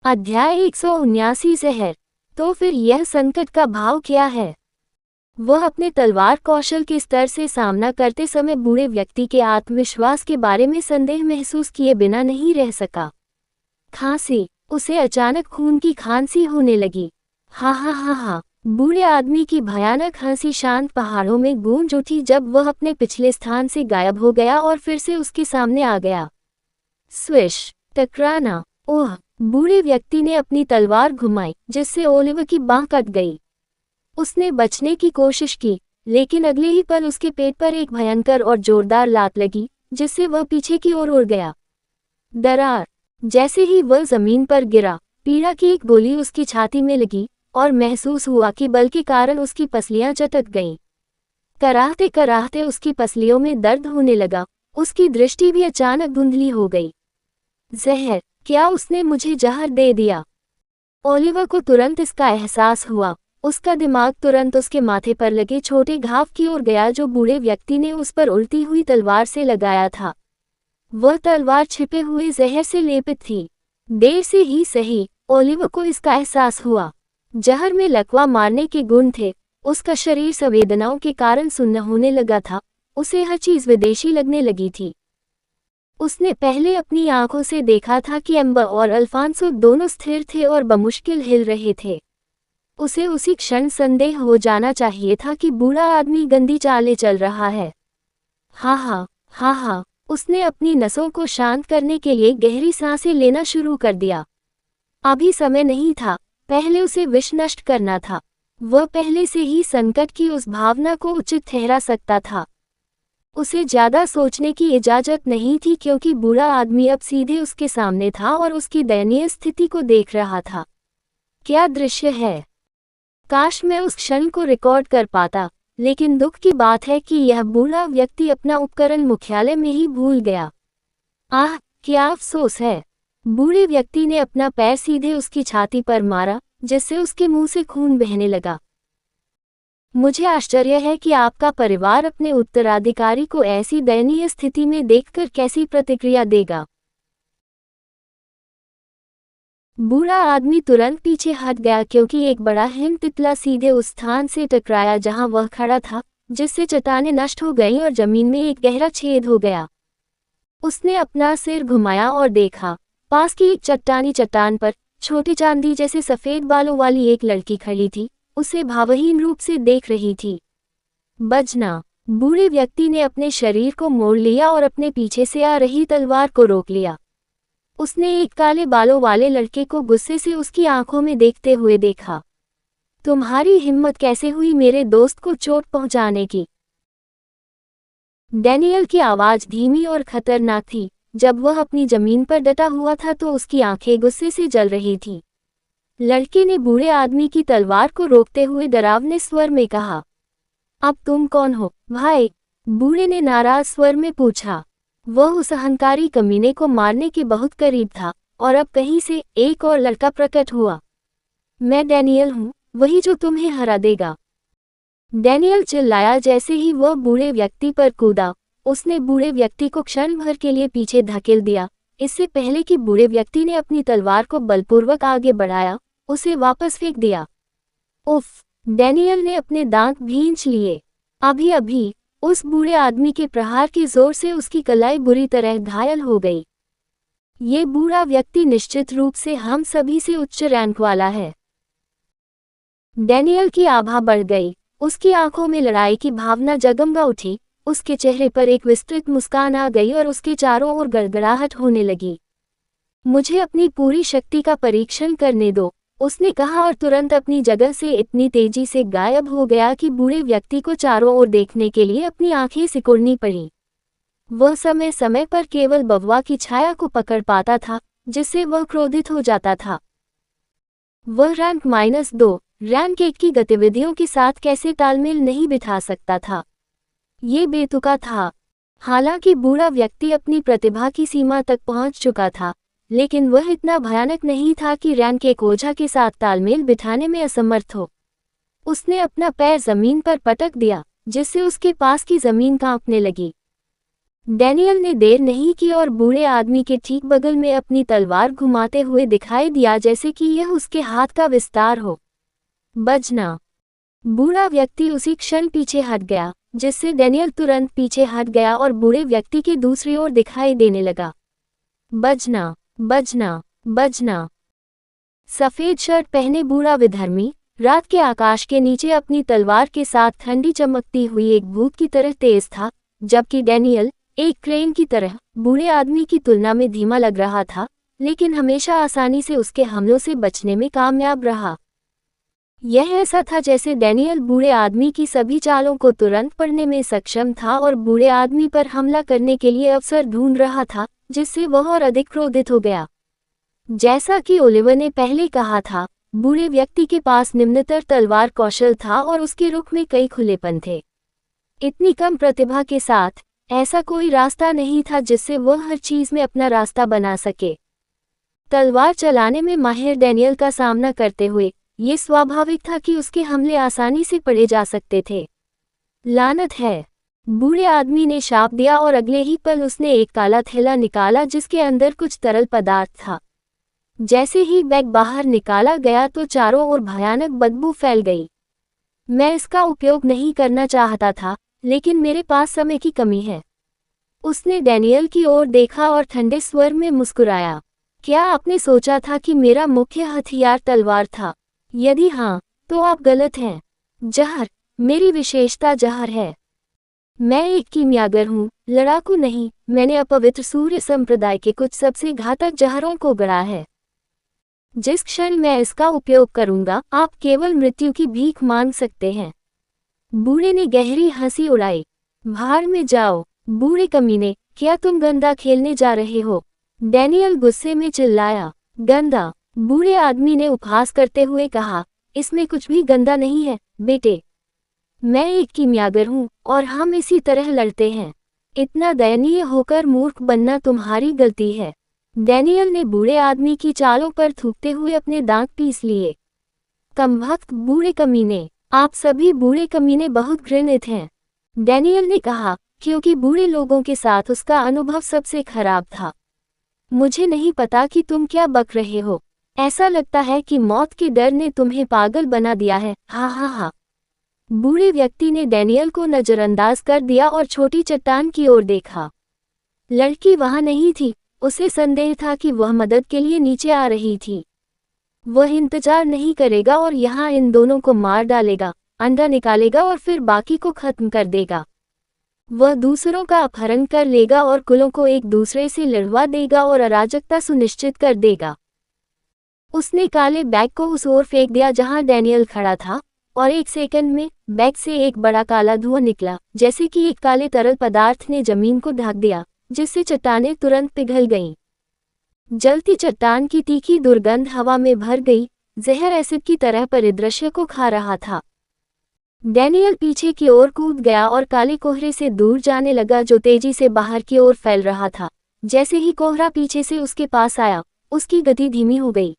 अध्याय 179 जहर। तो फिर यह संकट का भाव क्या है? वह अपने तलवार कौशल के स्तर से सामना करते समय बूढ़े व्यक्ति के आत्मविश्वास के बारे में संदेह महसूस किए बिना नहीं रह सका। खांसी। उसे अचानक खून की खांसी होने लगी। हा हा हा हा। बूढ़े आदमी की भयानक हंसी शांत पहाड़ों में गूंज उठी जब वह अपने पिछले स्थान से गायब हो गया और फिर से उसके सामने आ गया। स्विश। टकराना। ओह! बूढ़े व्यक्ति ने अपनी तलवार घुमाई जिससे ओलिवर की बांह कट गई। उसने बचने की कोशिश की, लेकिन अगले ही पल उसके पेट पर एक भयंकर और जोरदार लात लगी, जिससे वह पीछे की ओर उड़ गया। दरार। जैसे ही वह जमीन पर गिरा, पीड़ा की एक गोली उसकी छाती में लगी और महसूस हुआ कि बल के कारण उसकी पसलियां चटक गईं। कराहते कराहते उसकी पसलियों में दर्द होने लगा। उसकी दृष्टि भी अचानक धुंधली हो गई। जहर। क्या उसने मुझे जहर दे दिया? ओलिवर को तुरंत इसका एहसास हुआ। उसका दिमाग तुरंत उसके माथे पर लगे छोटे घाव की ओर गया जो बूढ़े व्यक्ति ने उस पर उल्टी हुई तलवार से लगाया था। वह तलवार छिपे हुए जहर से लेपित थी। देर से ही सही, ओलिवर को इसका एहसास हुआ। जहर में लकवा मारने के गुण थे। उसका शरीर संवेदनाओं के कारण सुन्न होने लगा था। उसे हर चीज विदेशी लगने लगी थी। उसने पहले अपनी आंखों से देखा था कि एम्बर और अल्फांसो दोनों स्थिर थे और बमुश्किल हिल रहे थे। उसे उसी क्षण संदेह हो जाना चाहिए था कि बूढ़ा आदमी गंदी चालें चल रहा है। हा हा हा हा। उसने अपनी नसों को शांत करने के लिए गहरी सांसें लेना शुरू कर दिया। अभी समय नहीं था, पहले उसे विष नष्ट करना था। वह पहले से ही संकट की उस भावना को उचित ठहरा सकता था। उसे ज्यादा सोचने की इजाजत नहीं थी क्योंकि बूढ़ा आदमी अब सीधे उसके सामने था और उसकी दयनीय स्थिति को देख रहा था। क्या दृश्य है! काश मैं उस क्षण को रिकॉर्ड कर पाता, लेकिन दुख की बात है कि यह बूढ़ा व्यक्ति अपना उपकरण मुख्यालय में ही भूल गया। आह! क्या अफसोस है! बूढ़े व्यक्ति ने अपना पैर सीधे उसकी छाती पर मारा, जिससे उसके मुंह से खून बहने लगा। मुझे आश्चर्य है कि आपका परिवार अपने उत्तराधिकारी को ऐसी दयनीय स्थिति में देखकर कैसी प्रतिक्रिया देगा। बूढ़ा आदमी तुरंत पीछे हट गया क्योंकि एक बड़ा हिमतितला सीधे उस स्थान से टकराया जहां वह खड़ा था, जिससे चट्टानें नष्ट हो गईं और जमीन में एक गहरा छेद हो गया। उसने अपना सिर घुमाया और देखा। पास की एक चट्टान पर छोटी चांदी जैसे सफेद बालों वाली एक लड़की खड़ी थी, उसे भावहीन रूप से देख रही थी। बजना। बूढ़े व्यक्ति ने अपने शरीर को मोड़ लिया और अपने पीछे से आ रही तलवार को रोक लिया। उसने एक काले बालों वाले लड़के को गुस्से से उसकी आंखों में देखते हुए देखा। तुम्हारी हिम्मत कैसे हुई मेरे दोस्त को चोट पहुंचाने की? डैनियल की आवाज धीमी और खतरनाक थी। जब वह अपनी जमीन पर डटा हुआ था तो उसकी आंखें गुस्से से जल रही थीं। लड़के ने बूढ़े आदमी की तलवार को रोकते हुए डरावने स्वर में कहा, अब तुम कौन हो, भाई? बूढ़े ने नाराज स्वर में पूछा। वह उस अहंकारी कमीने को मारने के बहुत करीब था और अब कहीं से एक और लड़का प्रकट हुआ। मैं डैनियल हूँ, वही जो तुम्हें हरा देगा। डैनियल चिल्लाया जैसे ही वह बूढ़े व्यक्ति पर कूदा। उसने बूढ़े व्यक्ति को क्षण भर के लिए पीछे धकेल दिया, इससे पहले कि बूढ़े व्यक्ति ने अपनी तलवार को बलपूर्वक आगे बढ़ाया, उसे वापस फेंक दिया। उफ! डैनियल ने अपने दांत भींच लिए। अभी अभी उस बूढ़े आदमी के प्रहार के जोर से उसकी कलाई बुरी तरह घायल हो गई। ये बूढ़ा व्यक्ति निश्चित रूप से हम सभी से उच्च रैंक वाला है। डैनियल की आभा बढ़ गई। उसकी आंखों में लड़ाई की भावना जगमगा उठी। उसके चेहरे पर एक विस्तृत मुस्कान आ गई और उसके चारों ओर गड़गड़ाहट होने लगी। मुझे अपनी पूरी शक्ति का परीक्षण करने दो, उसने कहा और तुरंत अपनी जगह से इतनी तेजी से गायब हो गया कि बूढ़े व्यक्ति को चारों ओर देखने के लिए अपनी आंखें सिकुड़नी पड़ी। वह समय समय पर केवल बववा की छाया को पकड़ पाता था, जिससे वह क्रोधित हो जाता था। वह रैंक -2, रैंक 1 की गतिविधियों के साथ कैसे तालमेल नहीं बिठा सकता था। ये बेतुका था। हालांकि बूढ़ा व्यक्ति अपनी प्रतिभा की सीमा तक पहुंच चुका था, लेकिन वह इतना भयानक नहीं था कि रैंक के ओझा के साथ तालमेल बिठाने में असमर्थ हो। उसने अपना पैर जमीन पर पटक दिया, जिससे उसके पास की जमीन कांपने लगी। डैनियल ने देर नहीं की और बूढ़े आदमी के ठीक बगल में अपनी तलवार घुमाते हुए दिखाई दिया जैसे कि यह उसके हाथ का विस्तार हो। बजना। बूढ़ा व्यक्ति उसी क्षण पीछे हट गया, जिससे डैनियल तुरंत पीछे हट गया और बूढ़े व्यक्ति के दूसरी ओर दिखाई देने लगा। बजना, बजना, बजना। सफेद शर्ट पहने बूढ़ा विधर्मी रात के आकाश के नीचे अपनी तलवार के साथ ठंडी चमकती हुई एक भूत की तरह तेज था, जबकि डैनियल एक क्रेन की तरह बूढ़े आदमी की तुलना में धीमा लग रहा था, लेकिन हमेशा आसानी से उसके हमलों से बचने में कामयाब रहा। यह ऐसा था जैसे डैनियल बूढ़े आदमी की सभी चालों को तुरंत पढ़ने में सक्षम था और बूढ़े आदमी पर हमला करने के लिए अवसर ढूंढ रहा था, जिससे वह और अधिक क्रोधित हो गया। जैसा कि ओलिवर ने पहले कहा था, बूढ़े व्यक्ति के पास निम्नतर तलवार कौशल था और उसके रुख में कई खुलेपन थे। इतनी कम प्रतिभा के साथ ऐसा कोई रास्ता नहीं था जिससे वह हर चीज में अपना रास्ता बना सके। तलवार चलाने में माहिर डैनियल का सामना करते हुए ये स्वाभाविक था कि उसके हमले आसानी से पढ़े जा सकते थे। लानत है, बूढ़े आदमी ने शाप दिया और अगले ही पल उसने एक काला थैला निकाला जिसके अंदर कुछ तरल पदार्थ था। जैसे ही बैग बाहर निकाला गया तो चारों ओर भयानक बदबू फैल गई। मैं इसका उपयोग नहीं करना चाहता था, लेकिन मेरे पास समय की कमी है। उसने डैनियल की ओर देखा और ठंडे स्वर में मुस्कुराया। क्या आपने सोचा था कि मेरा मुख्य हथियार तलवार था? यदि हाँ, तो आप गलत हैं। जहर, मेरी विशेषता जहर है। मैं एक कीमियागर हूँ, लड़ाकू नहीं। मैंने अपवित्र सूर्य संप्रदाय के कुछ सबसे घातक जहरों को गढ़ा है। जिस क्षण मैं इसका उपयोग करूंगा, आप केवल मृत्यु की भीख मांग सकते हैं। बूढ़े ने गहरी हंसी उड़ाई। भाड़ में जाओ, बूढ़े कमीने, क्या तुम गंदा खेलने जा रहे हो? डैनियल गुस्से में चिल्लाया। गंदा? बूढ़े आदमी ने उपहास करते हुए कहा, इसमें कुछ भी गंदा नहीं है, बेटे। मैं एक कीमियागर हूँ और हम इसी तरह लड़ते हैं। इतना दयनीय होकर मूर्ख बनना तुम्हारी गलती है। डैनियल ने बूढ़े आदमी की चालों पर थूकते हुए अपने दांत पीस लिए। कमबख्त बूढ़े कमीने, आप सभी बूढ़े कमीने बहुत घृणित हैं, डैनियल ने कहा, क्योंकि बूढ़े लोगों के साथ उसका अनुभव सबसे खराब था। मुझे नहीं पता कि तुम क्या बक रहे हो। ऐसा लगता है कि मौत के डर ने तुम्हें पागल बना दिया है। हाँ हाँ हाँ। बूढ़े व्यक्ति ने डैनियल को नजरअंदाज कर दिया और छोटी चट्टान की ओर देखा। लड़की वहां नहीं थी। उसे संदेह था कि वह मदद के लिए नीचे आ रही थी। वह इंतजार नहीं करेगा और यहाँ इन दोनों को मार डालेगा, अंडा निकालेगा और फिर बाकी को खत्म कर देगा। वह दूसरों का अपहरण कर लेगा और कुलों को एक दूसरे से लड़वा देगा और अराजकता सुनिश्चित कर देगा। उसने काले बैग को उस ओर फेंक दिया जहां डैनियल खड़ा था, और एक सेकंड में बैग से एक बड़ा काला धुआं निकला, जैसे कि एक काले तरल पदार्थ ने जमीन को ढक दिया, जिससे चट्टानें तुरंत पिघल गईं। जलती चट्टान की तीखी दुर्गंध हवा में भर गई, जहर एसिड की तरह परिदृश्य को खा रहा था। डैनियल पीछे की ओर कूद गया और काले कोहरे से दूर जाने लगा जो तेजी से बाहर की ओर फैल रहा था। जैसे ही कोहरा पीछे से उसके पास आया, उसकी गति धीमी हो गई।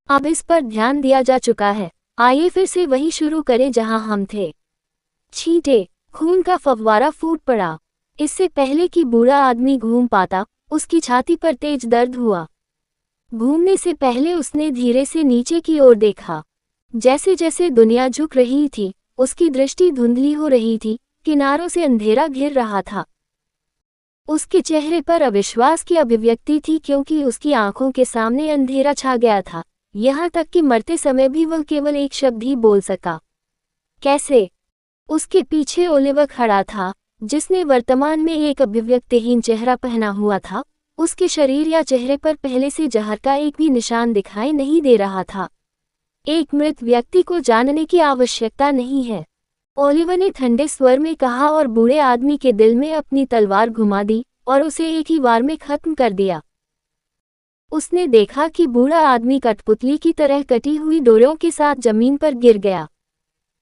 अब इस पर ध्यान दिया जा चुका है, आइए फिर से वही शुरू करें जहां हम थे। छींटे, खून का फव्वारा फूट पड़ा। इससे पहले कि बूढ़ा आदमी घूम पाता, उसकी छाती पर तेज दर्द हुआ। घूमने से पहले उसने धीरे से नीचे की ओर देखा। जैसे जैसे दुनिया झुक रही थी, उसकी दृष्टि धुंधली हो रही थी, किनारों से अंधेरा घिर रहा था। उसके चेहरे पर अविश्वास की अभिव्यक्ति थी क्योंकि उसकी आंखों के सामने अंधेरा छा गया था, यहाँ तक कि मरते समय भी वह केवल एक शब्द ही बोल सका। कैसे? उसके पीछे ओलिवर खड़ा था, जिसने वर्तमान में एक अभिव्यक्तिहीन चेहरा पहना हुआ था। उसके शरीर या चेहरे पर पहले से जहर का एक भी निशान दिखाई नहीं दे रहा था। एक मृत व्यक्ति को जानने की आवश्यकता नहीं है, ओलिवर ने ठंडे स्वर में कहा और बूढ़े आदमी के दिल में अपनी तलवार घुमा दी और उसे एक ही वार में खत्म कर दिया। उसने देखा कि बूढ़ा आदमी कठपुतली की तरह कटी हुई डोरियों के साथ जमीन पर गिर गया।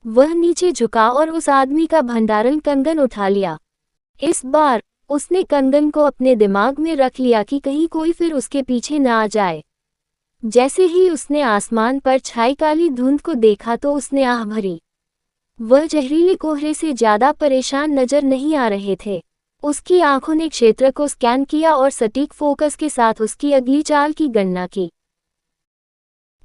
वह नीचे झुका और उस आदमी का भंडारण कंगन उठा लिया। इस बार उसने कंगन को अपने दिमाग में रख लिया कि कहीं कोई फिर उसके पीछे न आ जाए। जैसे ही उसने आसमान पर छाई काली धुंध को देखा तो उसने आह भरी। वह जहरीले कोहरे से ज्यादा परेशान नजर नहीं आ रहे थे। उसकी आंखों ने क्षेत्र को स्कैन किया और सटीक फोकस के साथ उसकी अगली चाल की गणना की।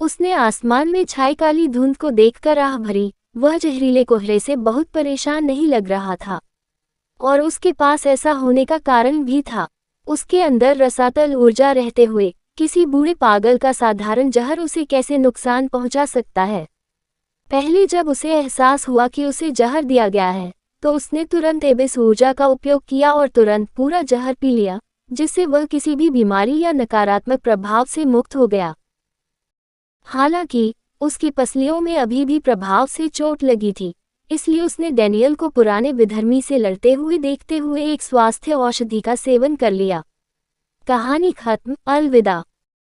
उसने आसमान में छाई काली धुंध को देखकर आह भरी। वह जहरीले कोहरे से बहुत परेशान नहीं लग रहा था, और उसके पास ऐसा होने का कारण भी था। उसके अंदर रसातल ऊर्जा रहते हुए किसी बूढ़े पागल का साधारण जहर उसे कैसे नुकसान पहुंचा सकता है। पहले जब उसे एहसास हुआ कि उसे जहर दिया गया है, तो उसने तुरंत एबिस ऊर्जा का उपयोग किया और तुरंत पूरा जहर पी लिया, जिससे वह किसी भी बीमारी या नकारात्मक प्रभाव से मुक्त हो गया। हालांकि उसकी पसलियों में अभी भी प्रभाव से चोट लगी थी, इसलिए उसने डैनियल को पुराने विधर्मी से लड़ते हुए देखते हुए एक स्वास्थ्य औषधि का सेवन कर लिया। कहानी खत्म। अलविदा।